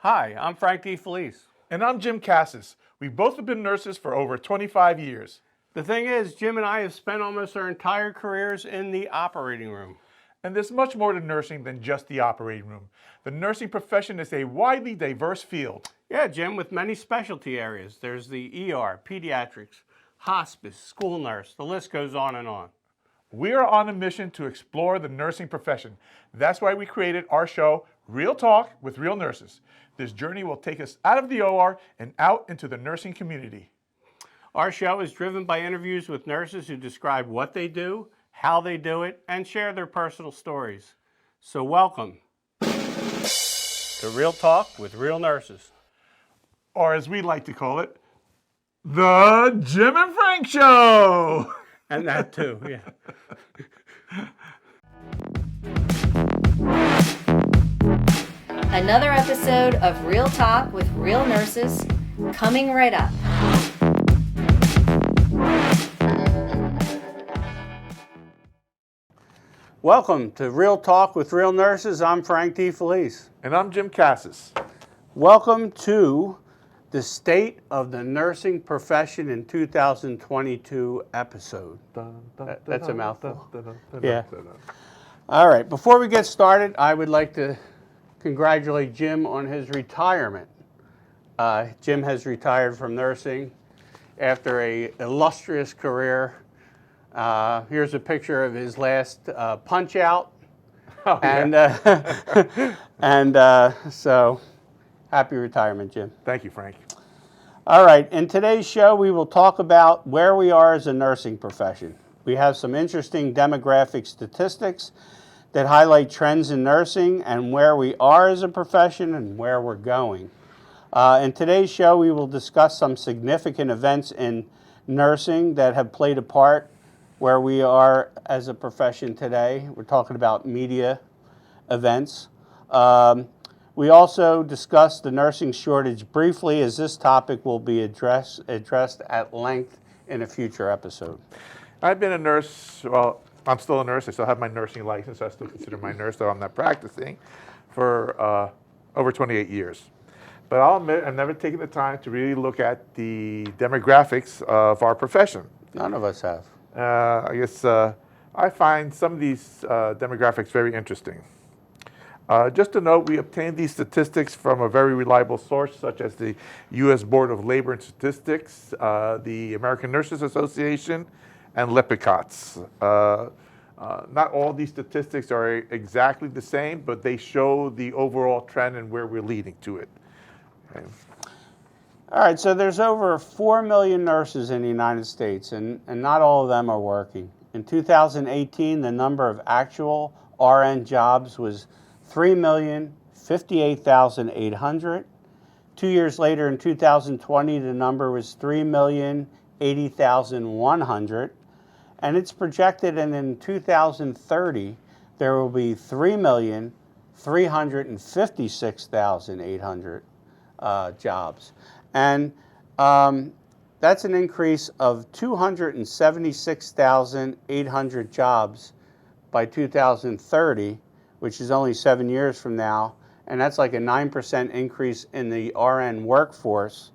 Hi, I'm Frank DeFelice. And I'm Jim Cassis. We've both been nurses for over 25 years. The thing is, Jim and I have spent almost our entire careers in the operating room. And there's much more to nursing than just the operating room. The nursing profession is a widely diverse field. Yeah, Jim, with many specialty areas. There's the ER, pediatrics, hospice, school nurse, the list goes on and on. We are on a mission to explore the nursing profession. That's why we created our show, Real Talk with Real Nurses. This journey will take us out of the OR and out into the nursing community. Our show is driven by interviews with nurses who describe what they do, how they do it, and share their personal stories. So welcome to Real Talk with Real Nurses. Or as we like to call it, the Jim and Frank Show. And that too, yeah. Another episode of Real Talk with Real Nurses coming right up. Welcome to Real Talk with Real Nurses. I'm Frank DeFelice. And I'm Jim Cassis. Welcome to the State of the Nursing Profession in 2022 episode. That's a mouthful. Yeah. All right, before we get started, I would like to congratulate Jim on his retirement. Jim has retired from nursing after an illustrious career. Here's a picture of his last punch out. Oh, yeah. So happy retirement, Jim. Thank you, Frank. All right, in today's show, we will talk about where we are as a nursing profession. We have some interesting demographic statistics that highlight trends in nursing and where we are as a profession and where we're going. In today's show, we will discuss some significant events in nursing that have played a part where we are as a profession today. We're talking about media events. We also discussed the nursing shortage briefly, as this topic will be addressed at length in a future episode. I've been a nurse, well, I'm still a nurse. I still have my nursing license. I still consider my nurse, though I'm not practicing, for over 28 years. But I'll admit, I've never taken the time to really look at the demographics of our profession. None of us have. I guess I find some of these demographics very interesting. Just to note, we obtained these statistics from a very reliable source, such as the U.S. Board of Labor and Statistics, the American Nurses Association, and Lipicots. Not all these statistics are exactly the same, but they show the overall trend and where we're leading to it. Okay. All right, so there's over 4 million nurses in the United States, and not all of them are working. In 2018, the number of actual RN jobs was 3,058,800. 2 years later, in 2020, the number was 3,080,100. And it's projected that in 2030, there will be 3,356,800 jobs. And that's an increase of 276,800 jobs by 2030, which is only 7 years from now. And that's like a 9% increase in the RN workforce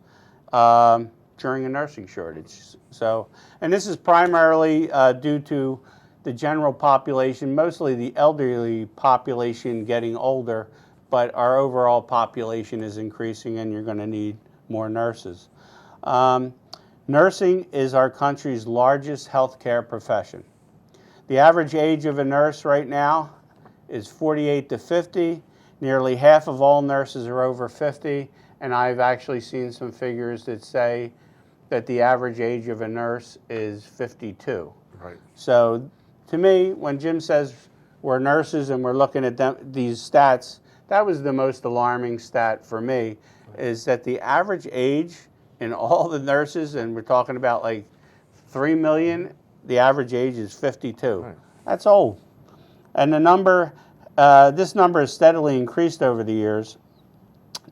during a nursing shortage. So, and this is primarily due to the general population, mostly the elderly population getting older, but our overall population is increasing and you're going to need more nurses. Nursing is our country's largest healthcare profession. The average age of a nurse right now is 48 to 50. Nearly half of all nurses are over 50, and I've actually seen some figures that say that the average age of a nurse is 52. Right. So to me, when Jim says we're nurses and we're looking at these stats, that was the most alarming stat for me, is that the average age in all the nurses, and we're talking about like 3 million, the average age is 52. Right. That's old. And the number, this number has steadily increased over the years.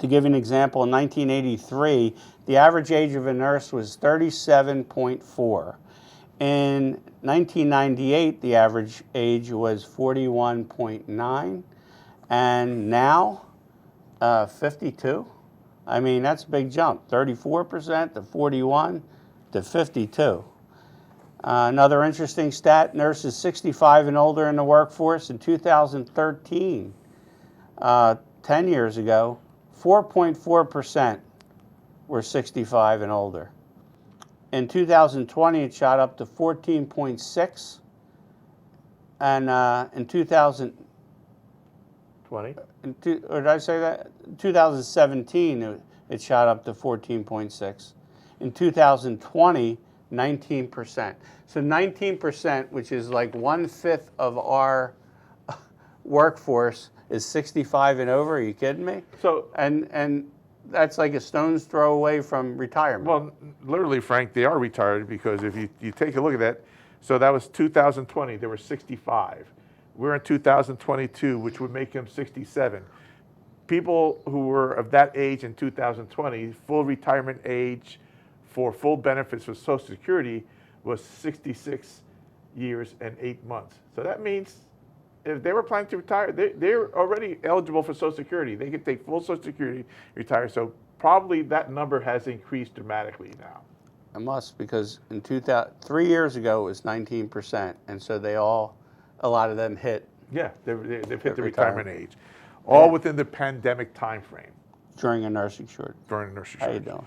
To give you an example, in 1983, the average age of a nurse was 37.4. In 1998, the average age was 41.9. And now, 52. I mean, that's a big jump. 34% to 41 to 52. Another interesting stat, nurses 65 and older in the workforce in 2013, 10 years ago, 4.4% were 65 and older. In 2020, it shot up to 14.6, and in 20? or did I say that? 2017, it shot up to 14.6. In 2020, 19%. So 19%, which is like 1/5 of our workforce, is 65 and over. Are you kidding me? So, And that's like a stone's throw away from retirement. well, literally, Frank, they are retired because if you take a look at that, so that was 2020, there were 65. We're in 2022, which would make him 67. People who were of that age in 2020, full retirement age for full benefits for Social Security was 66 years and 8 months. So that means if they were planning to retire, they're already eligible for Social Security. They could take full Social Security, retire. So probably that number has increased dramatically now. It must, because in 3 years ago it was 19%, and so a lot of them hit Yeah, they've hit the retirement. retirement age, all within the pandemic time frame during a nursing shortage. during the nursery How you shortage. doing?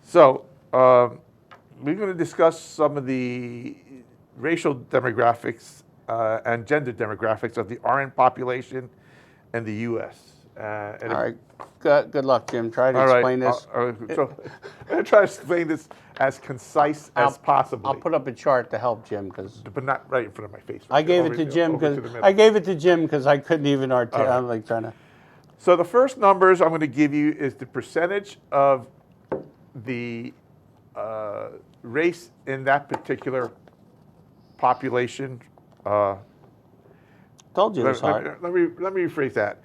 So we're going to discuss some of the racial demographics and gender demographics of the RN population in the U.S. All right. Good luck, Jim. Try to All right. explain this. So I'm going to try to explain this as concise as possible. I'll put up a chart to help Jim, because but not right in front of my face. I gave it to Jim because I couldn't even articulate. All right. I'm like trying to. So the first numbers I'm going to give you is the percentage of the race in that particular population. Told you it was hard. Let me rephrase that.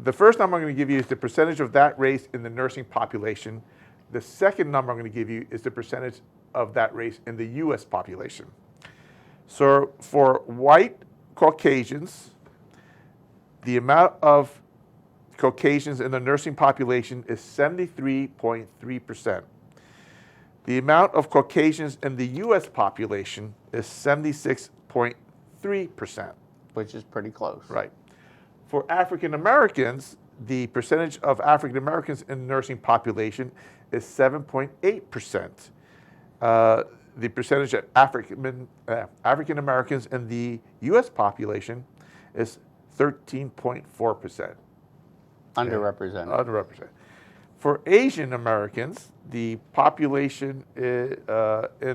The first number I'm going to give you is the percentage of that race in the nursing population. The second number I'm going to give you is the percentage of that race in the U.S. population. So for white Caucasians, the amount of Caucasians in the nursing population is 73.3%. The amount of Caucasians in the U.S. population is 76.3%. Which is pretty close. Right. For African Americans, the percentage of African Americans in the nursing population is 7.8%. The percentage of African Americans in the U.S. population is 13.4%. Underrepresented. Underrepresented. For Asian Americans, the population in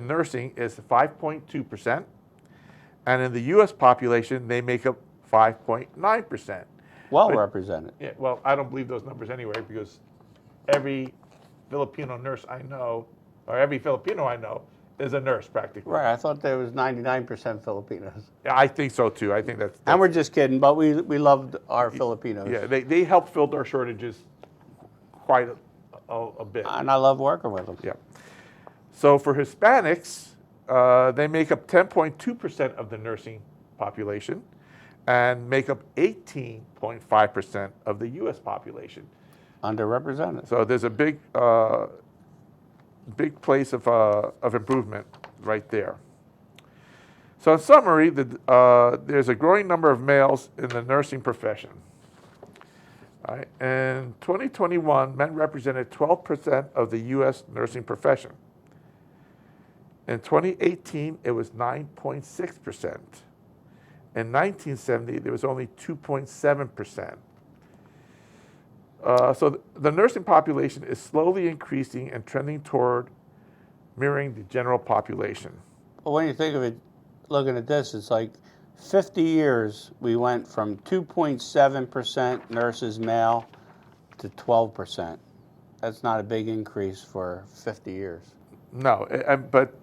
nursing is 5.2%, and in the U.S. population, they make up 5.9%. Well represented. Yeah, well, I don't believe those numbers anyway, because every Filipino nurse I know, or every Filipino I know, is a nurse practically. Right. I thought there was 99% Filipinos. Yeah, I think so too. I think that's And we're just kidding, but we loved our Filipinos. yeah. They help fill our shortages quite a bit. And I love working with them. Yeah. So for Hispanics, they make up 10.2% of the nursing population and make up 18.5% of the U.S. population. Underrepresented. So there's a big place of improvement right there. So in summary, there's a growing number of males in the nursing profession. All right. In 2021, men represented 12% of the U.S. nursing profession. In 2018, it was 9.6%. In 1970, there was only 2.7%. So the nursing population is slowly increasing and trending toward mirroring the general population. Well, when you think of it, looking at this, it's like 50 years we went from 2.7% nurses male to 12%. That's not a big increase for 50 years. No, but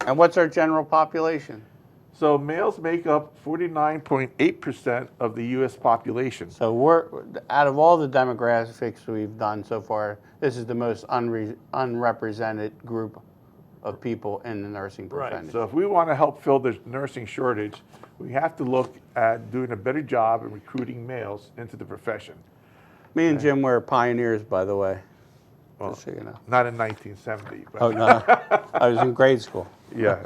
And what's our general population? so males make up 49.8% of the U.S. population. So we're, out of all the demographics we've done so far, this is the most unrepresented group of people in the nursing profession. Right. So if we want to help fill the nursing shortage, we have to look at doing a better job in recruiting males into the profession. Me and Jim were pioneers, by the way. Well, Just so you know. not in 1970. But Oh, no. I was in grade school. yeah.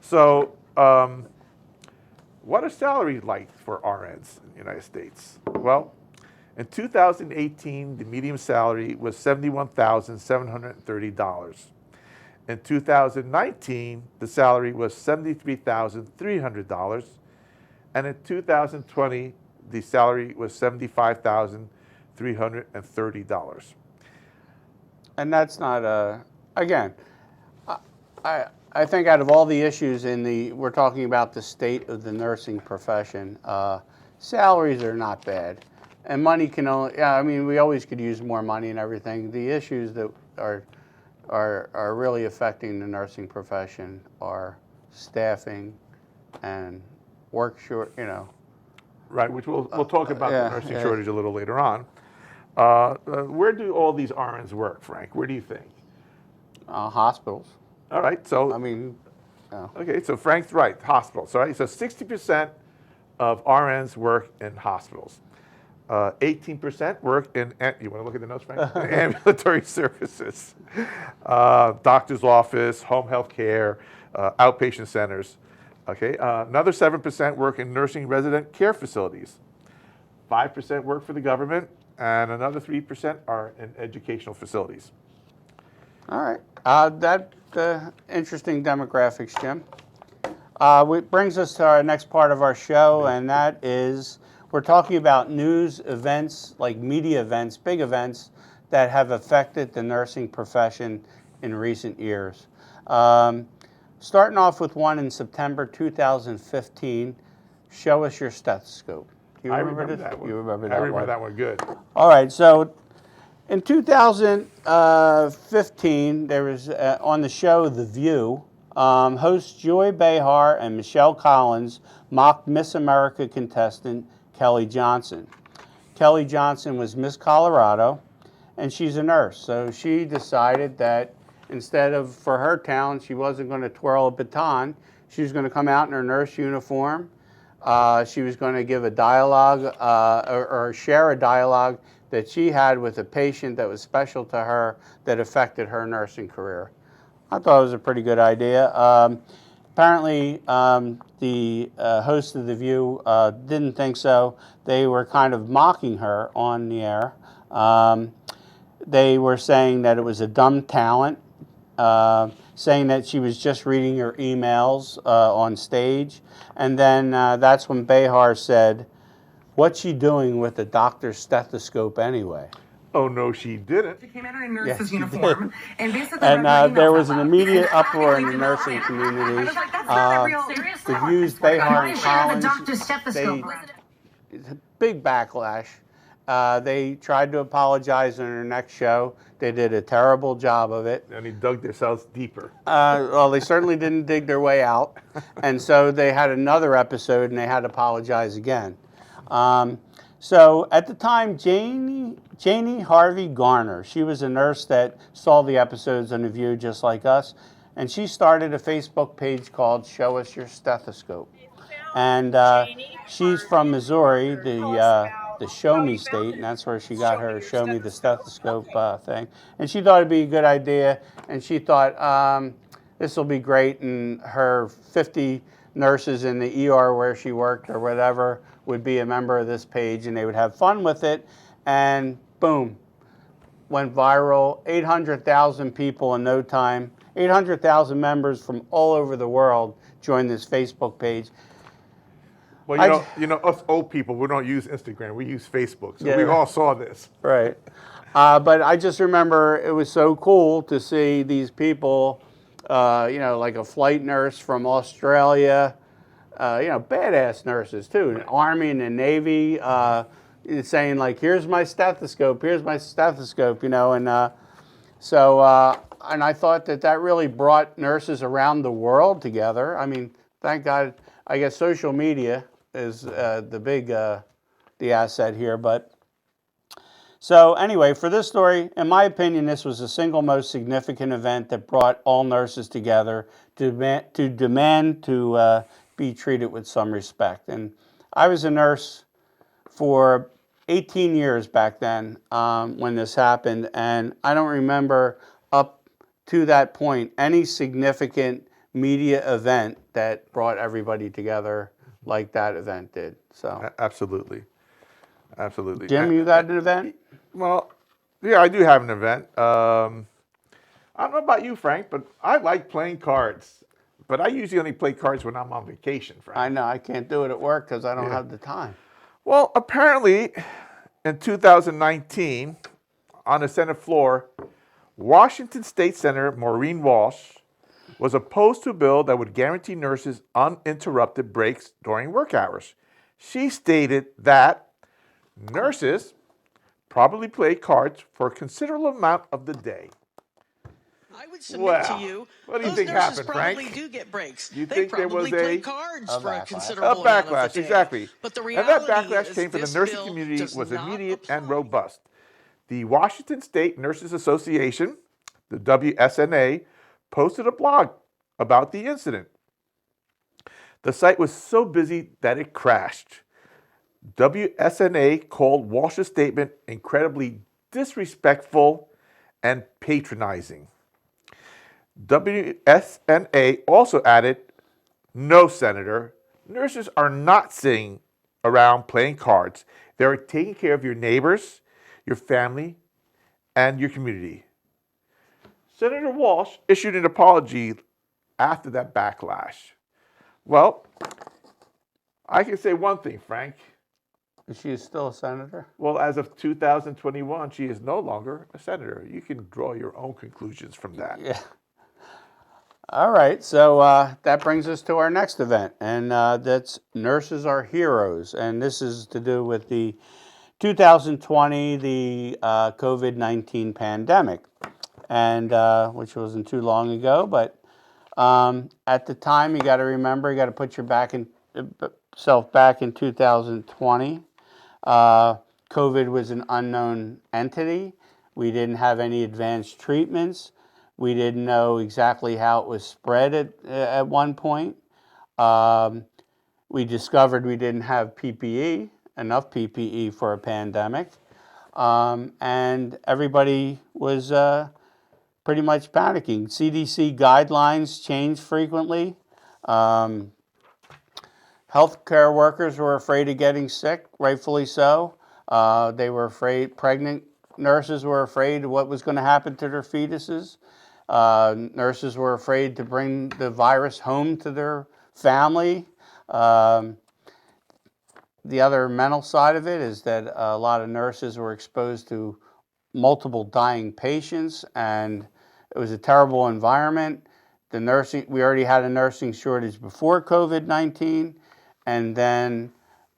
So, what are salaries like for RNs in the United States? Well, in 2018, the median salary was $71,730. In 2019, the salary was $73,300. And in 2020, the salary was $75,330. And that's not again, I think out of all the issues we're talking about the state of the nursing profession, salaries are not bad. And money can only, yeah, I mean, we always could use more money and everything. The issues that are really affecting the nursing profession are staffing and work short, Right, which we'll talk about yeah, the nursing yeah. shortage a little later on. Where do all these RNs work, Frank? Where do you think? Hospitals. All right, so I mean, okay, so Frank's right, hospitals. All right, so 60% of RNs work in hospitals. 18% work in, you want to look at the notes, Frank? Ambulatory services, doctor's office, home health care, outpatient centers. Okay, another 7% work in nursing resident care facilities. 5% work for the government, and another 3% are in educational facilities. all right. That interesting demographics, Jim. Which brings us to our next part of our show, and that is we're talking about news events, like media events, big events that have affected the nursing profession in recent years. Starting off with one in September 2015, Show Us Your Stethoscope. Do you remember this? that one. You remember that I remember one? that one good. All right, so in 2015, there was on the show The View, hosts Joy Behar and Michelle Collins mocked Miss America contestant Kelly Johnson. Kelly Johnson was Miss Colorado, and she's a nurse. So she decided that instead of, for her talent, she wasn't going to twirl a baton. She was going to come out in her nurse uniform. She was going to give a dialogue or share a dialogue that she had with a patient that was special to her that affected her nursing career. I thought it was a pretty good idea. Apparently, the host of The View didn't think so. They were kind of mocking her on the air. They were saying that it was a dumb talent, saying that she was just reading her emails on stage. And then that's when Behar said, "What's she doing with the doctor's stethoscope anyway?" Oh, no, she didn't. She came out in a nurse's she uniform and basically And read her there emails was out an loud. immediate And uproar in the I nursing was community. like, that's not a real. The View's Behar and Collins, doctor's stethoscope. it's a big backlash. They tried to apologize in their next show. They did a terrible job of it. And he dug themselves deeper. Well, they certainly didn't dig their way out. And so they had another episode and they had to apologize again. So at the time, Janie Harvey Garner, she was a nurse that saw the episodes on The View just like us. And she started a Facebook page called Show Us Your Stethoscope. And she's from Missouri, the Show Me state, and that's where she got her Show Me the Stethoscope thing. And she thought it'd be a good idea, and she thought this will be great, and her 50 nurses in the ER where she worked or whatever would be a member of this page, and they would have fun with it, and boom, went viral. 800,000 people in no time, 800,000 members from all over the world joined this Facebook page. Well, us old people, we don't use Instagram. We use Facebook. So Yeah. we all saw this. Right. But I just remember it was so cool to see these people, like a flight nurse from Australia, badass nurses too, the Army and the Navy, saying like, here's my stethoscope, and so and I thought that really brought nurses around the world together. I mean, thank God, I guess social media is the asset here, but so anyway, for this story, in my opinion, this was the single most significant event that brought all nurses together to demand to be treated with some respect. And I was a nurse for 18 years back then when this happened, and I don't remember up to that point any significant media event that brought everybody together like that event did. So, Absolutely. Absolutely. Jim, you got an event? Well, yeah, I do have an event. I don't know about you, Frank, but I like playing cards. But I usually only play cards when I'm on vacation, Frank. I know I can't do it at work because I don't have the time. Well, apparently, in 2019, on the Senate floor, Washington State Senator Maureen Walsh was opposed to a bill that would guarantee nurses uninterrupted breaks during work hours. She stated that nurses probably play cards for a considerable amount of the day. I would submit to Well, you, what do you those think nurses happened, probably Frank? do get breaks. You They think there probably was play a cards a for a backlash. A considerable amount of backlash, the day. exactly. But the And reality that backlash is came from the this nursing bill community does was not immediate and apply. robust. The Washington State Nurses Association, the WSNA, posted a blog about the incident. The site was so busy that it crashed. WSNA called Walsh's statement incredibly disrespectful and patronizing. WSNA also added, "No, Senator, nurses are not sitting around playing cards. They are taking care of your neighbors, your family, and your community." Senator Walsh issued an apology after that backlash. Well, I can say one thing, Frank. Is she still a senator? Well, as of 2021, she is no longer a senator. You can draw your own conclusions from that. Yeah. All right, so that brings us to our next event, and that's Nurses Are Heroes. And this is to do with the 2020, the COVID-19 pandemic, and which wasn't too long ago. But at the time, you got to remember, you got to put yourself back in 2020. COVID was an unknown entity. We didn't have any advanced treatments. We didn't know exactly how it was spread at one point. We discovered we didn't have enough PPE for a pandemic. And everybody was pretty much panicking. CDC guidelines changed frequently. Healthcare workers were afraid of getting sick, rightfully so. They were afraid, pregnant nurses were afraid of what was going to happen to their fetuses. Nurses were afraid to bring the virus home to their family. The other mental side of it is that a lot of nurses were exposed to multiple dying patients, and it was a terrible environment. We already had a nursing shortage before COVID-19, and then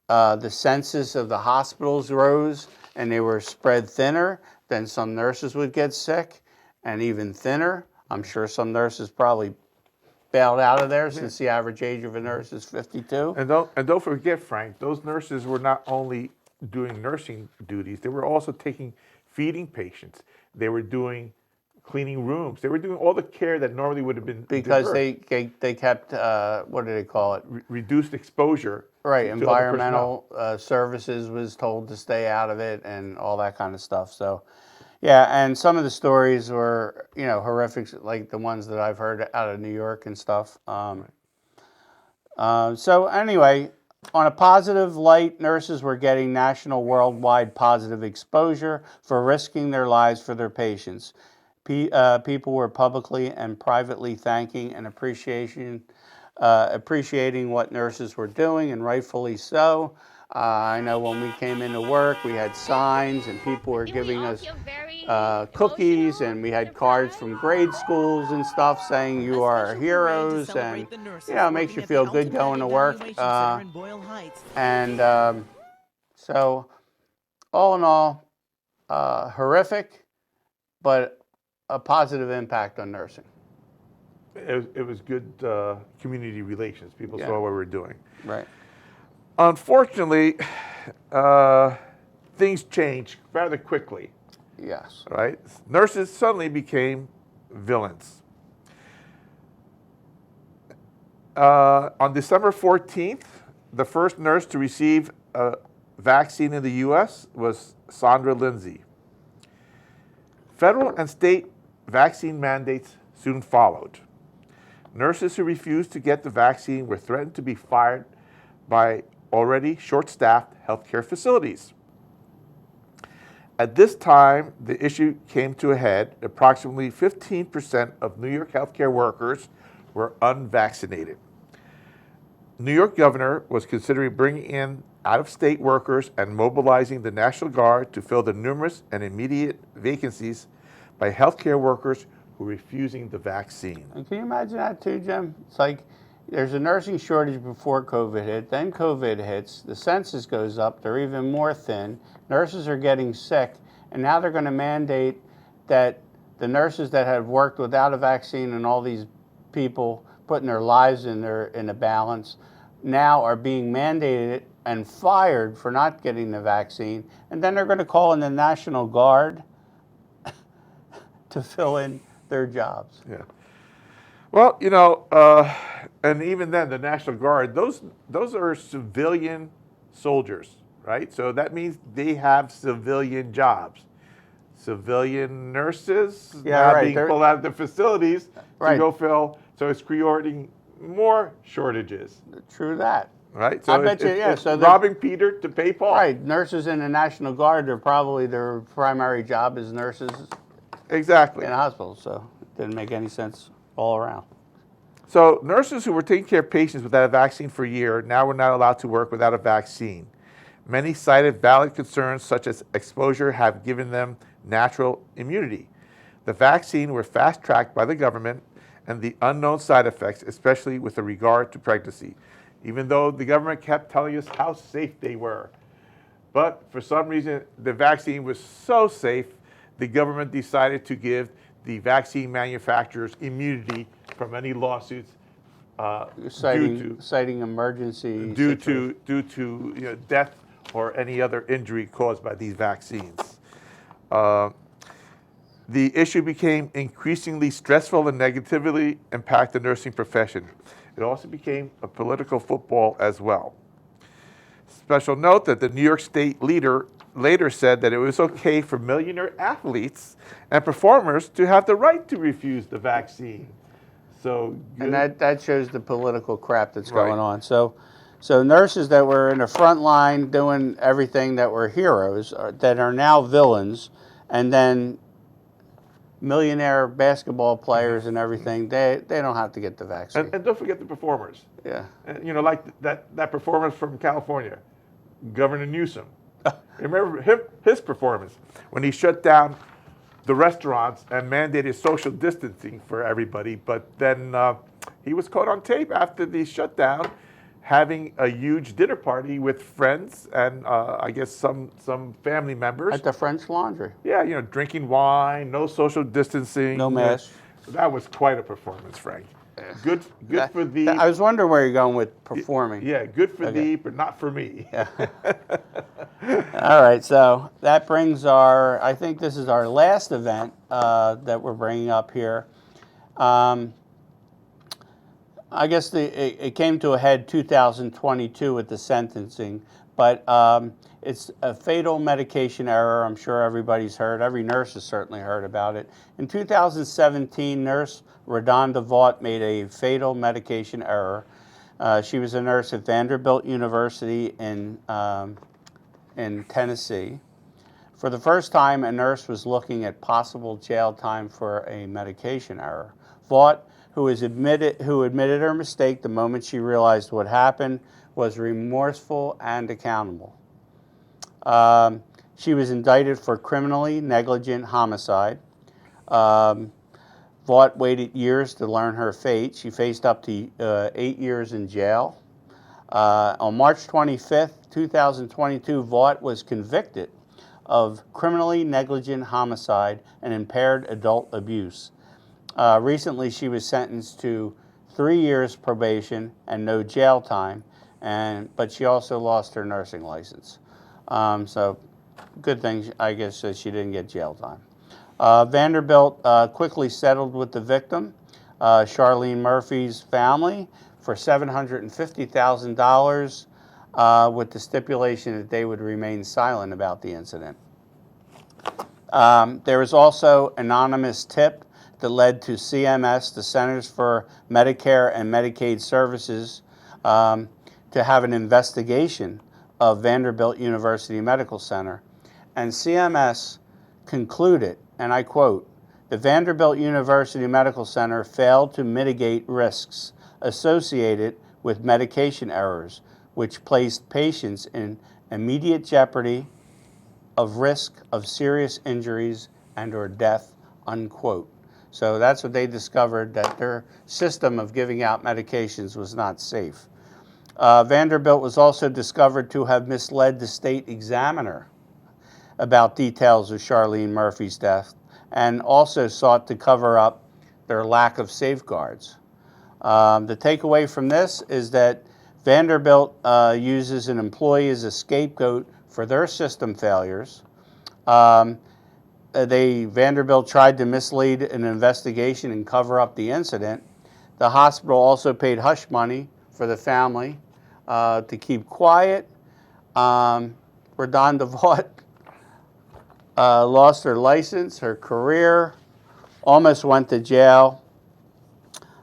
the census of the hospitals rose, and they were spread thinner. Then some nurses would get sick, and even thinner. I'm sure some nurses probably bailed out of there since the average age of a nurse is 52. And don't forget, Frank, those nurses were not only doing nursing duties, they were also feeding patients. They were doing cleaning rooms. They were doing all the care that normally would have been Because diverse. they kept, what do they call it? Reduced exposure. Right, to other environmental services was told to stay out of it and all that kind of stuff. So, yeah, and some of the stories were, horrific, like the ones that I've heard out of New York and stuff. So anyway, on a positive light, nurses were getting national, worldwide positive exposure for risking their lives for their patients. People were publicly and privately thanking and appreciating what nurses were doing, and rightfully so. I know when we came into work, we had signs, and people were giving us cookies, and we had cards from grade schools and stuff saying you are our heroes, and it makes you feel good going to work. So all in all, horrific, but a positive impact on nursing. It was good community relations. People saw what we were doing. Right. Unfortunately, things changed rather quickly. Yes. Right? Nurses suddenly became villains. On December 14th, the first nurse to receive vaccine in the U.S. was Sandra Lindsay. Federal and state vaccine mandates soon followed. Nurses who refused to get the vaccine were threatened to be fired by already short-staffed healthcare facilities. At this time, the issue came to a head. Approximately 15% of New York healthcare workers were unvaccinated. New York governor was considering bringing in out-of-state workers and mobilizing the National Guard to fill the numerous and immediate vacancies by healthcare workers who were refusing the vaccine. And can you imagine that too, Jim? It's like there's a nursing shortage before COVID hit, then COVID hits, the census goes up, they're even more thin, nurses are getting sick, and now they're going to mandate that the nurses that have worked without a vaccine and all these people putting their lives in a balance now are being mandated and fired for not getting the vaccine, and then they're going to call in the National Guard to fill in their jobs. Yeah. Well, and even then, the National Guard, those are civilian soldiers, right? So that means they have civilian jobs. Civilian nurses now right. being They're, pulled out of the facilities right. to go fill. So it's creating more shortages, True that. right? So I bet you, yeah. it's So robbing Peter to pay Paul. right, nurses in the National Guard, they're probably their primary job is nurses Exactly. in a hospital, so it didn't make any sense all around. So nurses who were taking care of patients without a vaccine for a year now were not allowed to work without a vaccine. Many cited valid concerns such as exposure have given them natural immunity. The vaccine were fast-tracked by the government and the unknown side effects, especially with regard to pregnancy, even though the government kept telling us how safe they were. But for some reason, the vaccine was so safe, the government decided to give the vaccine manufacturers immunity from any lawsuits Citing emergency due situation. to death or any other injury caused by these vaccines. The issue became increasingly stressful and negatively impacted the nursing profession. It also became a political football as well. Special note that the New York State leader later said that it was okay for millionaire athletes and performers to have the right to refuse the vaccine. So, And that shows the political crap that's Right. going on. So nurses that were in the front line doing everything that were heroes that are now villains, and then millionaire basketball players and everything, they don't have to get the vaccine. and don't forget the performers. Yeah. And, like that performance from California, Governor Newsom. Remember his performance when he shut down the restaurants and mandated social distancing for everybody. But then he was caught on tape after the shutdown having a huge dinner party with friends and I guess some family members. At the French Laundry. Yeah, drinking wine, no social distancing. No mask. That was quite a performance, Frank. Good for thee. I was wondering where you're going with performing. Yeah, good for thee, but not for me. Yeah. All right, so that brings I think this is our last event that we're bringing up here. I guess it came to a head 2022 with the sentencing, but it's a fatal medication error. I'm sure everybody's heard. Every nurse has certainly heard about it. In 2017, nurse Redonda Vaught made a fatal medication error. She was a nurse at Vanderbilt University in Tennessee. For the first time, a nurse was looking at possible jail time for a medication error. Vaught, who admitted her mistake the moment she realized what happened, was remorseful and accountable. She was indicted for criminally negligent homicide. Vaught waited years to learn her fate. She faced up to 8 years in jail. On March 25th, 2022, Vaught was convicted of criminally negligent homicide and impaired adult abuse. Recently, she was sentenced to 3 years probation and no jail time, but she also lost her nursing license. So good thing, I guess, that she didn't get jail time. Vanderbilt quickly settled with the victim, Charlene Murphy's family, for $750,000. with the stipulation that they would remain silent about the incident. There was also anonymous tip that led to CMS, the Centers for Medicare and Medicaid Services, to have an investigation of Vanderbilt University Medical Center. And CMS concluded, and I quote, "The Vanderbilt University Medical Center failed to mitigate risks associated with medication errors, which placed patients in immediate jeopardy of risk of serious injuries and or death," unquote. So that's what they discovered, that their system of giving out medications was not safe. Vanderbilt was also discovered to have misled the state examiner about details of Charlene Murphy's death, and also sought to cover up their lack of safeguards. The takeaway from this is that Vanderbilt uses an employee as a scapegoat for their system failures. Vanderbilt tried to mislead an investigation and cover up the incident. The hospital also paid hush money for the family to keep quiet. Redonda Vaught lost her license, her career, almost went to jail.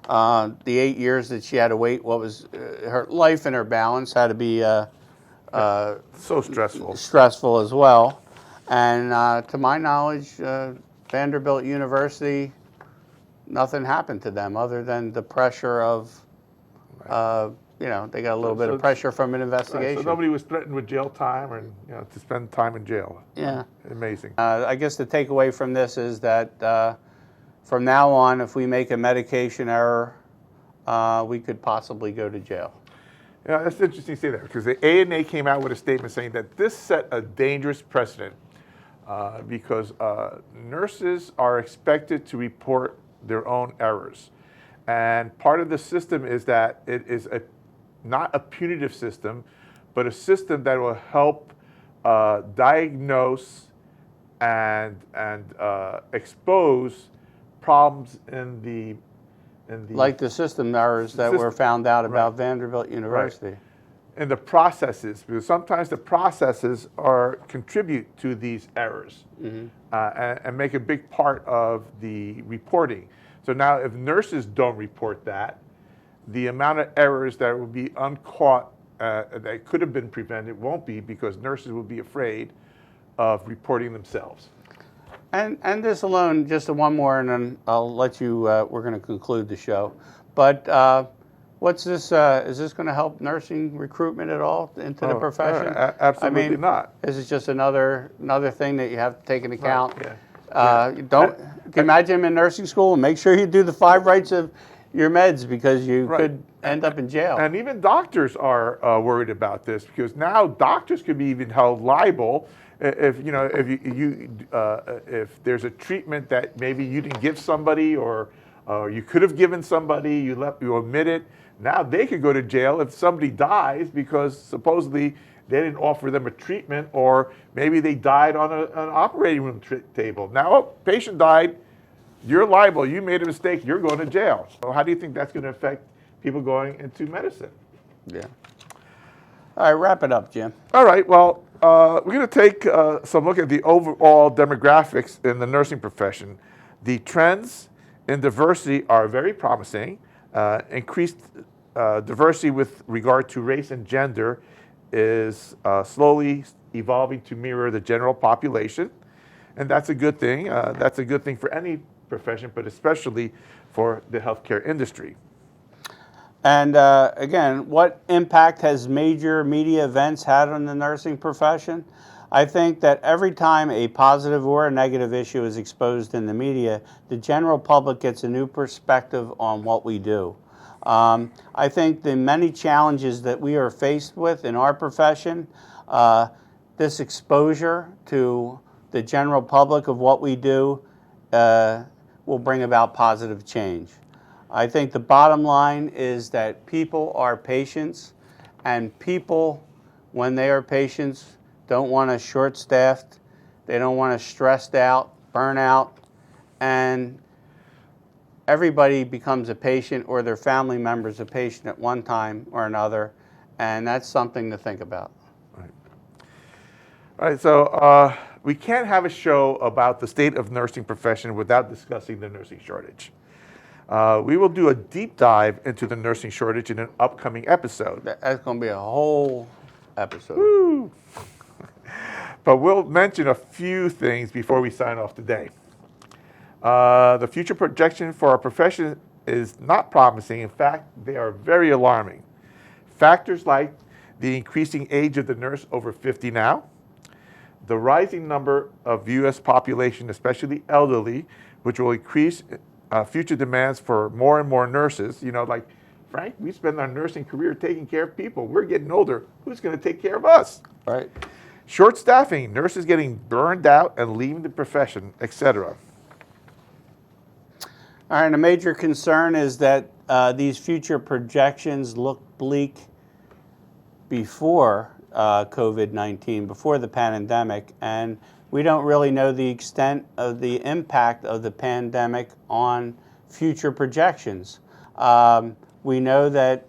The 8 years that she had to wait, what was her life and her balance had to be So stressful. stressful as well. And to my knowledge, Vanderbilt University, nothing happened to them other than the pressure of, they got a little bit of pressure from an investigation. Right, so nobody was threatened with jail time or to spend time in jail. Yeah. Amazing. I guess the takeaway from this is that from now on, if we make a medication error, we could possibly go to jail. Yeah, that's interesting you say that, because the ANA came out with a statement saying that this set a dangerous precedent because nurses are expected to report their own errors. And part of the system is that it is not a punitive system, but a system that will help diagnose and expose problems in the Like the system errors that were found out about Vanderbilt University. Right. And the processes, because sometimes the processes contribute to these errors and make a big part of the reporting. So now if nurses don't report that, the amount of errors that will be uncaught that could have been prevented won't be, because nurses will be afraid of reporting themselves. And this alone, just one more, and then I'll let you, we're going to conclude the show. But what's this, is this going to help nursing recruitment at all into the profession? Absolutely not. This is just another thing that you have to take into account. Right, Can you imagine in nursing school, and make sure you do the 5 rights of your meds, because you could end up in jail. And even doctors are worried about this, because now doctors could be even held liable if there's a treatment that maybe you didn't give somebody, or you could have given somebody, you omit it. Now they could go to jail if somebody dies because supposedly they didn't offer them a treatment, or maybe they died on an operating room table. Now, patient died, you're liable, you made a mistake, you're going to jail. So how do you think that's going to affect people going into medicine? Yeah. All right, wrap it up, Jim. All right, well, we're going to take some look at the overall demographics in the nursing profession. The trends in diversity are very promising. Increased diversity with regard to race and gender is slowly evolving to mirror the general population, and that's a good thing. That's a good thing for any profession, but especially for the healthcare industry. And again, what impact has major media events had on the nursing profession? I think that every time a positive or a negative issue is exposed in the media, the general public gets a new perspective on what we do. I think the many challenges that we are faced with in our profession, this exposure to the general public of what we do will bring about positive change. I think the bottom line is that people are patients, and people, when they are patients, don't want us short-staffed, they don't want us stressed out, burnout, and everybody becomes a patient, or their family member's a patient at one time or another, And that's something to think about. All right, so we can't have a show about the state of nursing profession without discussing the nursing shortage. We will do a deep dive into the nursing shortage in an upcoming episode. That's going to be a whole episode. Woo! But we'll mention a few things before we sign off today. The future projection for our profession is not promising. In fact, they are very alarming. Factors like the increasing age of the nurse over 50 now, the rising number of U.S. population, especially elderly, which will increase future demands for more and more nurses. You know, like, Frank, we spend our nursing career taking care of people. We're getting older. Who's going to take care of us? Right. Short staffing, nurses getting burned out and leaving the profession, etc. All right, a major concern is that these future projections look bleak before COVID-19, before the pandemic, and we don't really know the extent of the impact of the pandemic on future projections. We know that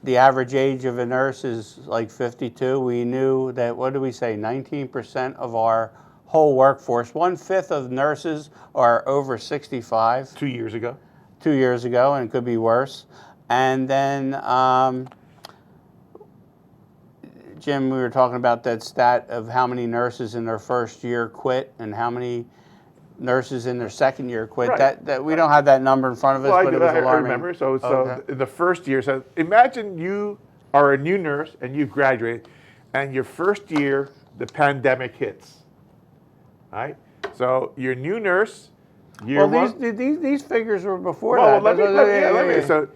the average age of a nurse is like 52. We knew that, what do we say, 19% of our whole workforce, 1/5 of nurses are over 65. 2 years ago. 2 years ago, and it could be worse. And then, Jim, we were talking about that stat of how many nurses in their first year quit and how many nurses in their second year quit. Right. That we don't have that number in front of us, Well, but it was I alarming. remember. So Okay. in the first year, so imagine you are a new nurse and you graduate, and your first year, the pandemic hits. All right? So you're a new nurse. Year Well, one. these figures were before Well, that. let me. Yeah. So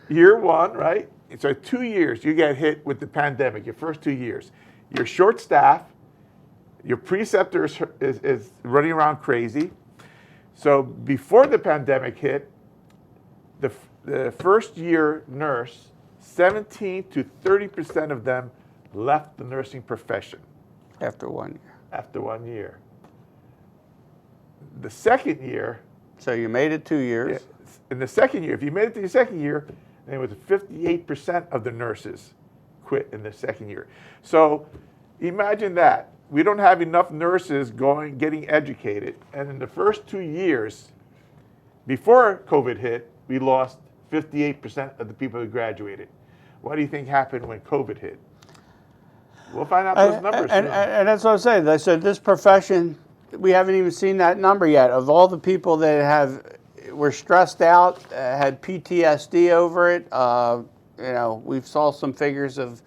year one, right? So 2 years, you get hit with the pandemic, your first 2 years. You're short staffed. Your preceptor is running around crazy. So before the pandemic hit, the first year nurse, 17 to 30% of them left the nursing profession After 1 year. after 1 year. The second year, So you made it 2 years. in the second year, if you made it to your second year, then it was 58% of the nurses quit in the second year. So imagine that. We don't have enough nurses getting educated. And in the first 2 years, before COVID hit, we lost 58% of the people who graduated. What do you think happened when COVID hit? We'll find out those numbers soon. And that's what I'm saying. I said this profession, we haven't even seen that number yet. Of all the people that were stressed out, had PTSD over it, we saw some figures of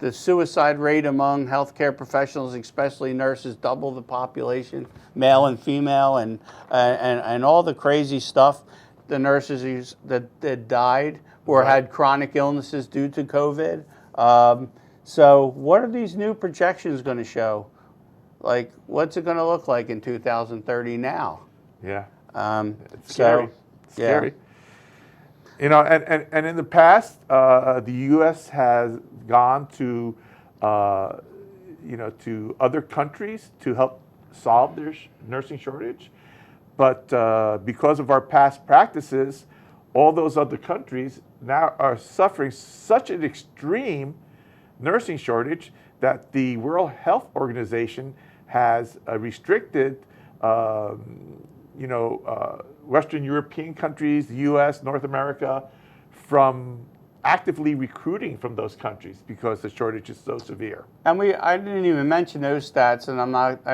the suicide rate among healthcare professionals, especially nurses, double the population, male and female, and all the crazy stuff. The nurses that died or had chronic illnesses due to COVID. So what are these new projections going to show? Like, what's it going to look like in 2030 now? Yeah. It's So, scary. Scary. You know, and in the past, the U.S. has gone to, to other countries to help solve their nursing shortage. But because of our past practices, all those other countries now are suffering such an extreme nursing shortage that the World Health Organization has restricted, Western European countries, the U.S., North America, from actively recruiting from those countries because the shortage is so severe. And I didn't even mention those stats, and I'm not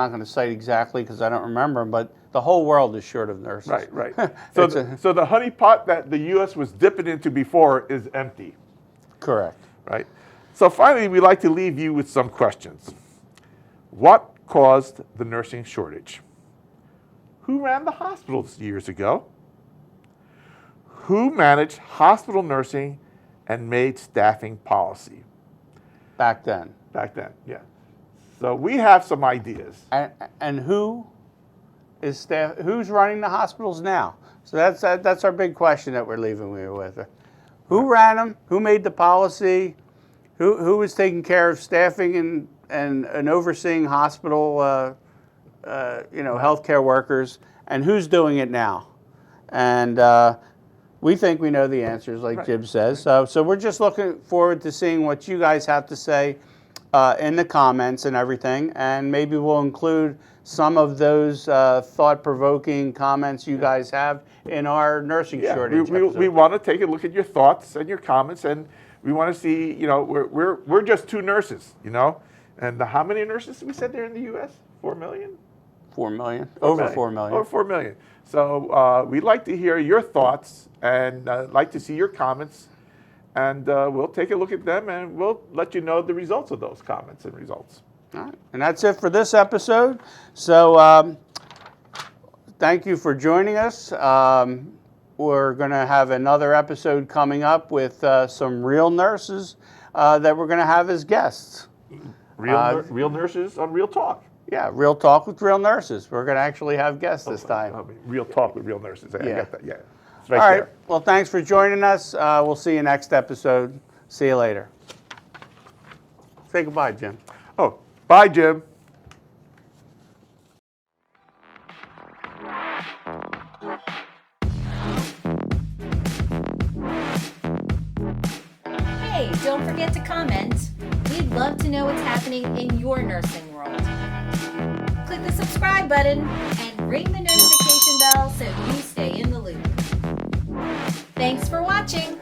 going to cite exactly because I don't remember them, but the whole world is short of nurses. Right. So the honey pot that the U.S. was dipping into before is empty. Correct. Right. So finally, we'd like to leave you with some questions. What caused the nursing shortage? Who ran the hospitals years ago? Who managed hospital nursing and made staffing policy? Back then. Back then, yeah. So we have some ideas. And who's running the hospitals now? So that's our big question that we're leaving you with. Who ran them? Who made the policy? Who was taking care of staffing and overseeing hospital healthcare workers, and who's doing it now? And We think we know the answers, like Right. Jim says. So we're just looking forward to seeing what you guys have to say in the comments and everything, and maybe we'll include some of those thought-provoking comments you guys have in our nursing Yeah, shortage we episode. want to take a look at your thoughts and your comments, and we want to see, we're just 2 nurses, and how many nurses we said there in the U.S.? 4 million? 4 million, over 4 million. Over 4 million. So we'd like to hear your thoughts and like to see your comments, and we'll take a look at them and we'll let you know the results of those comments and results. All right. And that's it for this episode. So thank you for joining us. We're going to have another episode coming up with some real nurses that we're going to have as guests. Real nurses on Real Talk. Yeah, real talk with real nurses. We're going to actually have guests this time. I mean, Real Talk with real nurses. I Yeah. got that. Yeah. It's All right right. there. Well, thanks for joining us. We'll see you next episode. See you later. Say goodbye, Jim. Oh, bye, Jim. Hey, don't forget to comment. We'd love to know what's happening in your nursing world. Click the subscribe button and ring the notification bell so you stay in the loop. Thanks for watching.